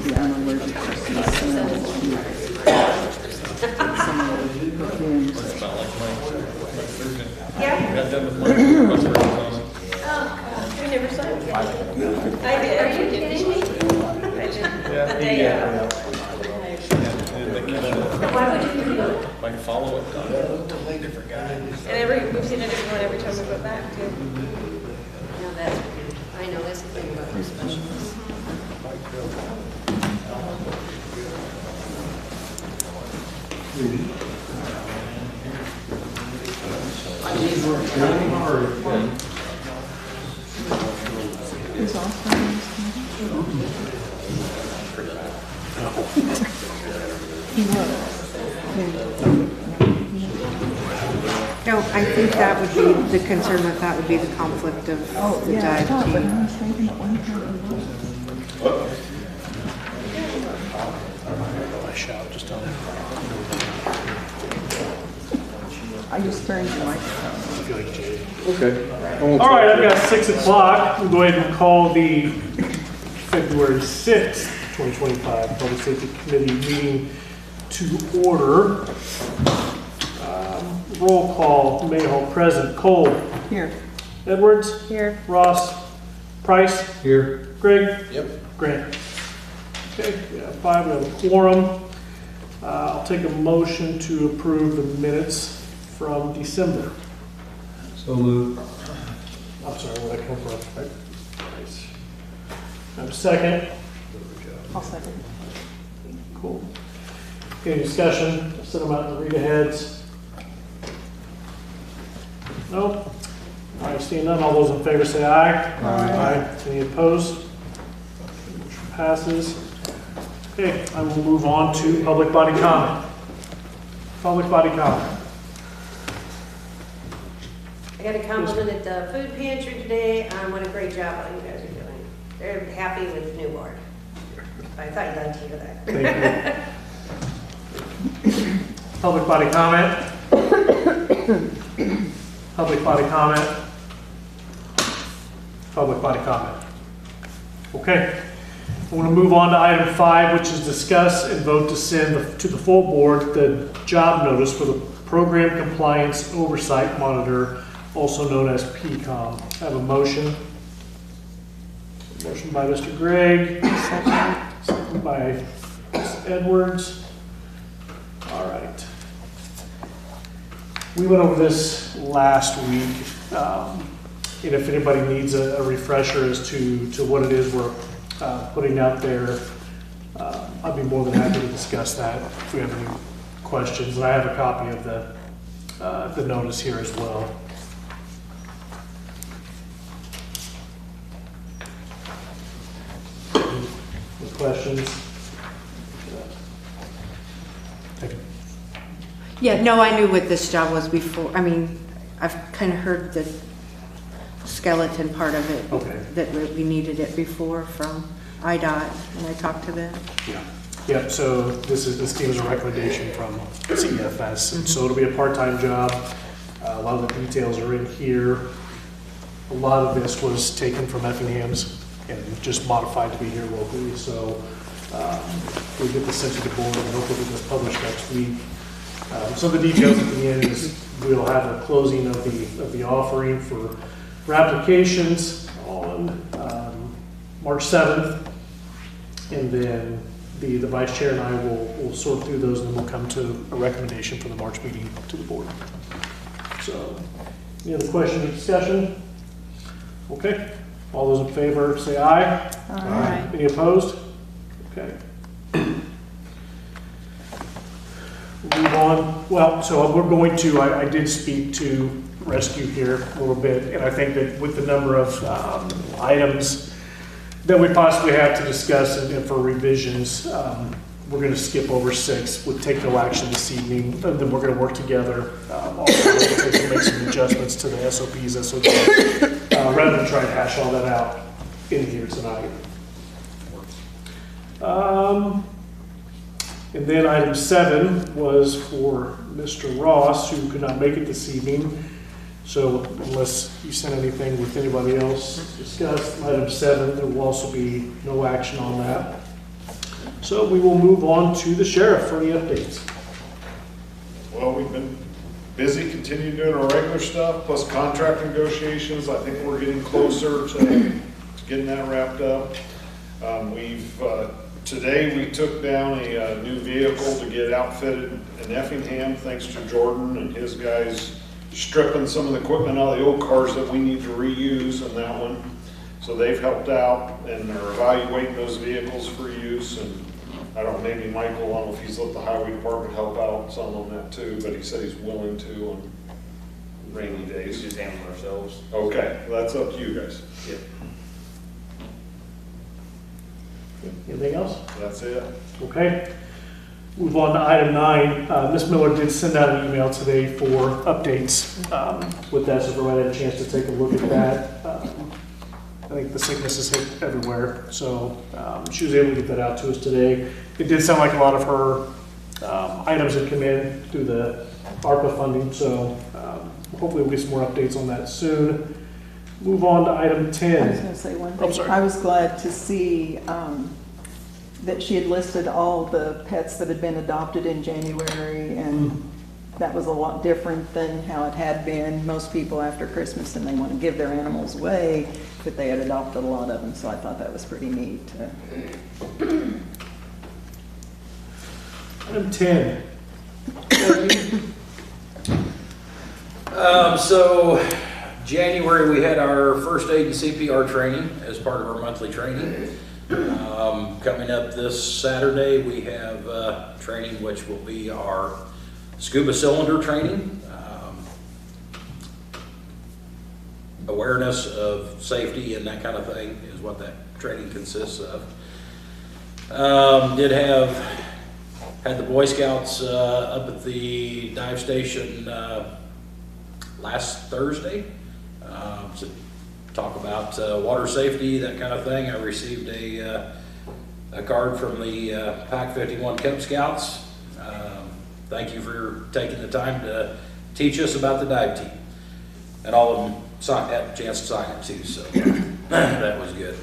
Yeah, I'm allergic to smell. It's about like my surgeon. Yeah. Got done with my surgery. Oh, we never saw it. I did. Are you kidding me? I did. Yeah, The day yeah. of. And they kind of Why would you do it? like follow up on a totally different guy. And we've seen a different one every time we go back too. No, that's, I know that's the thing about the specialists. Is Alzheimer's? He was. No, I think that would be, the concern with that would be the conflict of Oh, the yeah, I thought, but I diabetes. was thinking at one time he was. I shout just on it. I just turned the microphone. Okay. All right, I've got 6 o'clock. We'll go ahead and call the February 6th, 2025 Public Safety Committee meeting to order. Roll call, Mayhall present, Cole, Here. Edwards, Here. Ross, Price, Here. Greg, Yep. Grant. Okay, we have 5, we have a quorum. I'll take a motion to approve the minutes from December. So moved. I'm sorry, where'd that come from? Nice. Have a second? I'll second. Cool. Any discussion? Send them out to read aheads. No? All right, seeing none, all those in favor say aye. Aye. Any opposed? Motion passes. Okay, I will move on to public body comment. Public body comment. I got a compliment at the food pantry today on what a great job all you guys are doing. They're happy with the new board. I thought you'd like to hear that. Thank you. Public body comment. Public body comment. Public body comment. Okay. I want to move on to item 5, which is discuss and vote to send to the full board the job notice for the Program Compliance Oversight Monitor, also known as PCOM. I have a motion. Motion by Mr. Gregg. Second by Ms. Edwards. All right. We went over this last week. And if anybody needs a refresher as to what it is we're putting out there, I'd be more than happy to discuss that if we have any questions. And I have a copy of the notice here as well. Any questions? Thank you. Yeah, no, I knew what this job was before. I mean, I've kind of heard the skeleton part of it. Okay. That we needed it before from IDOT, and I talked to them. Yeah. Yeah, so this came as a recommendation from CEFS, and so it'll be a part-time job. A lot of the details are in here. A lot of this was taken from Effingham's and just modified to be here locally, so we'll get this sent to the board and hopefully get this published next week. So the details at the end is we'll have a closing of the offering for applications on March 7th, and then the vice chair and I will sort through those, and then we'll come to a recommendation for the March meeting to the board. So, any other questions or discussion? Okay, all those in favor say aye. Aye. Any opposed? Okay. Move on. Well, so we're going to, I did speak to Rescue here a little bit, and I think that with the number of items that we possibly have to discuss and for revisions, we're going to skip over 6. We'll take no action this evening, and then we're going to work together also to make some adjustments to the SOPs, rather than try to hash all that out in here tonight. And then item 7 was for Mr. Ross, who could not make it this evening. So unless you sent anything with anybody else discussed, item 7, there will also be no action on that. So we will move on to the sheriff for the updates. Well, we've been busy, continuing doing our regular stuff, plus contract negotiations. I think we're getting closer to getting that wrapped up. Today we took down a new vehicle to get outfitted in Effingham, thanks to Jordan and his guys stripping some of the equipment out of the old cars that we need to reuse in that one. So they've helped out and they're evaluating those vehicles for use. And I don't know, maybe Michael, I don't know if he's let the highway department help out some on that too, but he said he's willing to on rainy days. We just handle ourselves. Okay, that's up to you guys. Yep. Anything else? That's it. Okay. Move on to item 9. Ms. Miller did send out an email today for updates with that, so everyone had a chance to take a look at that. I think the sickness has hit everywhere, so she was able to get that out to us today. It did sound like a lot of her items had come in through the ARPA funding, so hopefully we'll get some more updates on that soon. Move on to item 10. I was going to say one thing. Oh, sorry. I was glad to see that she had listed all the pets that had been adopted in January, and that was a lot different than how it had been. Most people after Christmas, and they want to give their animals away, but they had adopted a lot of them, so I thought that was pretty neat. Item 10. So January, we had our first aid and CPR training as part of our monthly training. Coming up this Saturday, we have training which will be our scuba cylinder training. Awareness of safety and that kind of thing is what that training consists of. Had the Boy Scouts up at the dive station last Thursday to talk about water safety, that kind of thing. I received a card from the Pac 51 Cub Scouts. Thank you for taking the time to teach us about the dive team. And all of them had a chance to sign it too, so that was good.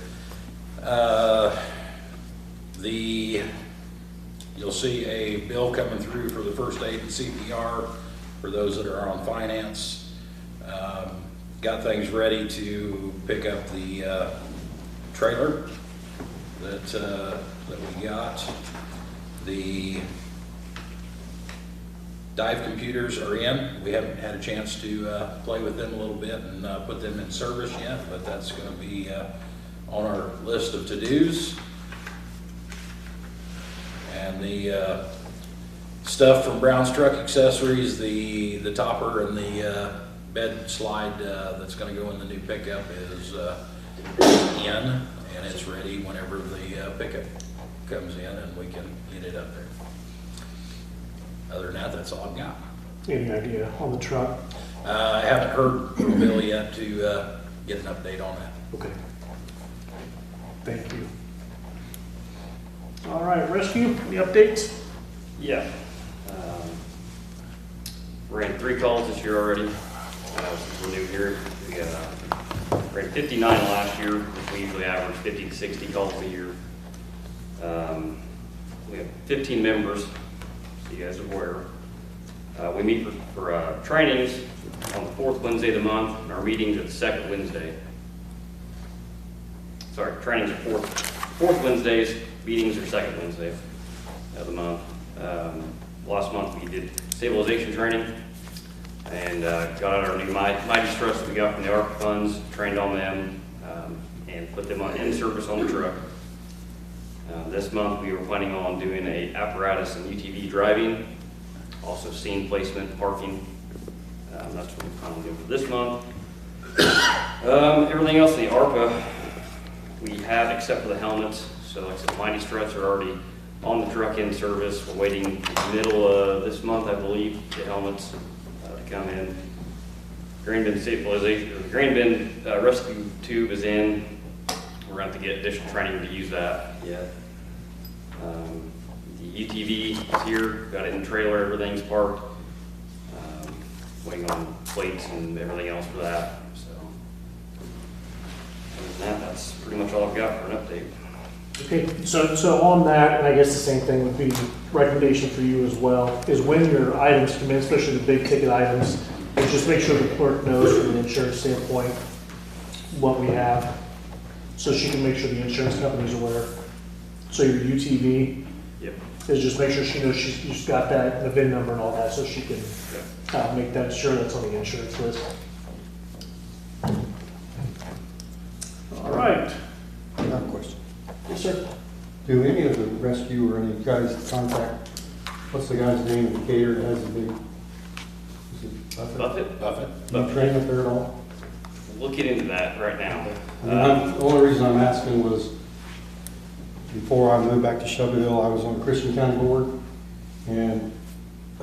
You'll see a bill coming through for the first aid and CPR for those that are on finance. Got things ready to pick up the trailer that we got. The dive computers are in. We haven't had a chance to play with them a little bit and put them in service yet, but that's going to be on our list of to-dos. And the stuff from Brown's Truck Accessories, the topper and the bed slide that's going to go in the new pickup is in, and it's ready whenever the pickup comes in and we can get it up there. Other than that, that's all I've got. Any idea on the truck? I haven't heard from Bill yet to get an update on that. Okay. Thank you. All right, rescue, any updates? Yeah. Ran 3 calls this year already. We're new here. We ran 59 last year, which we usually average 50 to 60 calls a year. We have 15 members, so you guys are aware. We meet for trainings on the 4th Wednesday of the month, and our meetings are the 2nd Wednesday. Sorry, trainings are 4th Wednesdays, meetings are 2nd Wednesday of the month. Last month we did stabilization training and got out our new mighty struts that we got from the ARPA funds, trained on them, and put them in service on the truck. This month we were planning on doing a apparatus and UTV driving, also scene placement, parking. That's what we plan on doing for this month. Everything else in the ARPA we have except for the helmets. So like I said, the mighty struts are already on the truck in service. We're waiting middle of this month, I believe, the helmets to come in. Grain bin stabilization, the grain bin rescue tube is in. We're going to have to get additional training to use that yet. The UTV is here, got it in the trailer, everything's parked. Waiting on plates and everything else for that. So, other than that, that's pretty much all I've got for an update. Okay, so on that, and I guess the same thing would be recommendation for you as well, is when your items come in, especially the big ticket items, is just make sure the clerk knows from an insurance standpoint what we have, so she can make sure the insurance company's aware. So your UTV Yep. is just make sure she knows she's got that, the VIN number and all that, so she can make that sure that's on the insurance list. All right. I have a question. Yes, sir. Do any of the rescue or any guys contact, what's the guy's name, the caterer that has the big, is it Buffett? Buffett? Do you train up there at all? We'll get into that right now. The only reason I'm asking was, before I moved back to Shelbyville, I was on the Christian County Board, and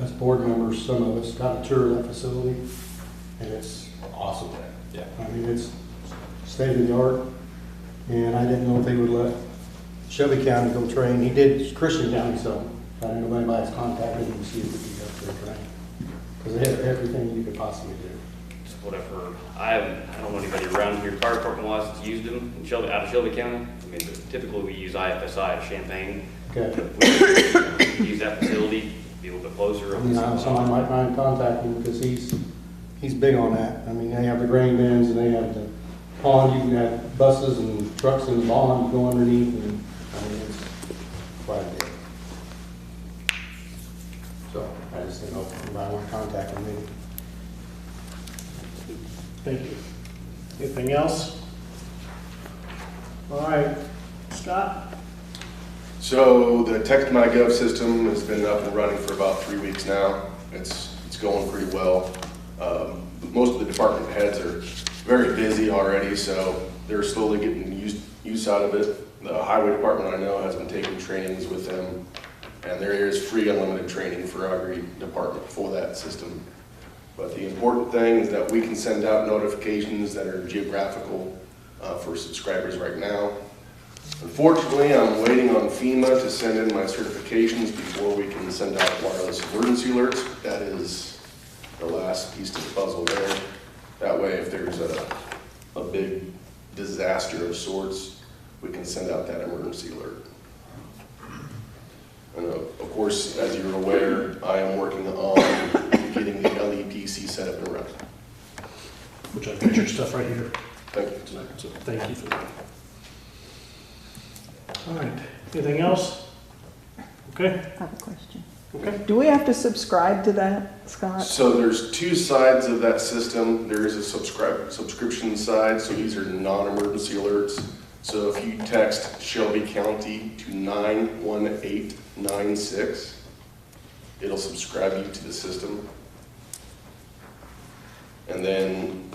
as board members, some of us got a tour of that facility, and it's awesome. Yeah. I mean, it's state of the art, and I didn't know if they would let Shelby County go train. He did Christian County, so I didn't know if anybody's contacted him to see if we could go there train. Because they have everything you could possibly do. Just what I've heard. I don't know anybody around here, fire department wise, that's used them in Shelby, out of Shelby County. I mean, typically we use IFSI at Champaign. Okay. If we use that facility, be a little bit closer. I mean, somebody might try and contact him because he's big on that. I mean, they have the grain bins and they have the pond. You can have buses and trucks in the pond go underneath, and I mean, it's quite a bit. So I just didn't know if anybody want to contact me. Thank you. Anything else? All right, Scott? So the Text.my.gov system has been up and running for about 3 weeks now. It's going pretty well. Most of the department heads are very busy already, so they're slowly getting use out of it. The highway department, I know, has been taking trainings with them, and there is free unlimited training for every department for that system. But the important thing is that we can send out notifications that are geographical for subscribers right now. Unfortunately, I'm waiting on FEMA to send in my certifications before we can send out wireless emergency alerts. That is the last piece to the puzzle there. That way, if there's a big disaster of sorts, we can send out that emergency alert. And of course, as you're aware, I am working on getting the LEPC set up and running. Which I've got your stuff right here. Thank you. So thank you for that. All right, anything else? Okay, I have a question. okay. Do we have to subscribe to that, Scott? So there's two sides of that system. There is a subscription side, so these are non-emergency alerts. So if you text Shelby County to 91896, it'll subscribe you to the system. And then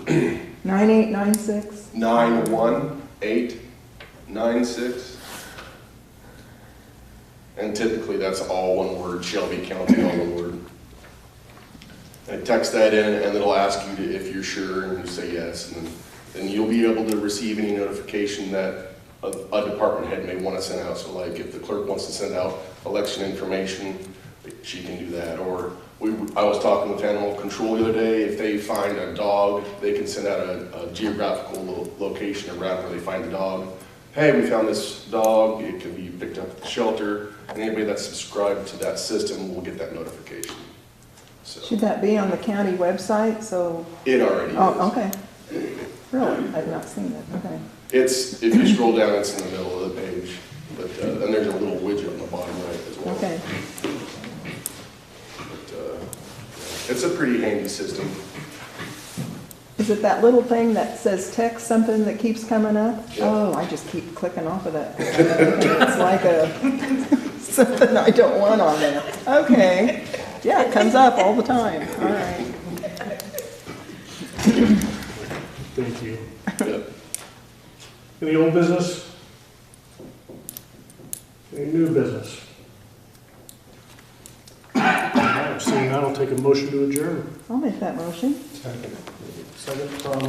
9896? 91896. And typically that's all one word, Shelby County, all one word. I text that in and it'll ask you if you're sure, and you say yes, and then you'll be able to receive any notification that a department head may want to send out. So like if the clerk wants to send out election information, she can do that. Or I was talking with animal control the other day, if they find a dog, they can send out a geographical location around where they find the dog. Hey, we found this dog, it can be picked up at the shelter, and anybody that's subscribed to that system will get that notification. So Should that be on the county website, so? it already is. Oh, okay. Really? I've not seen it, okay. It's, if you scroll down, it's in the middle of the page, but, and there's a little widget on the bottom right as well. Okay. But, it's a pretty handy system. Is it that little thing that says text something that keeps coming up? Yeah. Oh, I just keep clicking off of that. It's like something I don't want on there. Okay. Yeah, it comes up all the time. All right. Thank you. Yep. Any old business? Any new business? All right, seeing none, I'll take a motion to adjourn. I'll make that motion. Second from,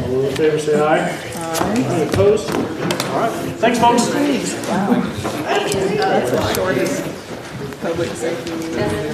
all those in favor say aye. Aye. Any opposed? All right, thanks, folks. Wow. That's the shortest public safety meeting.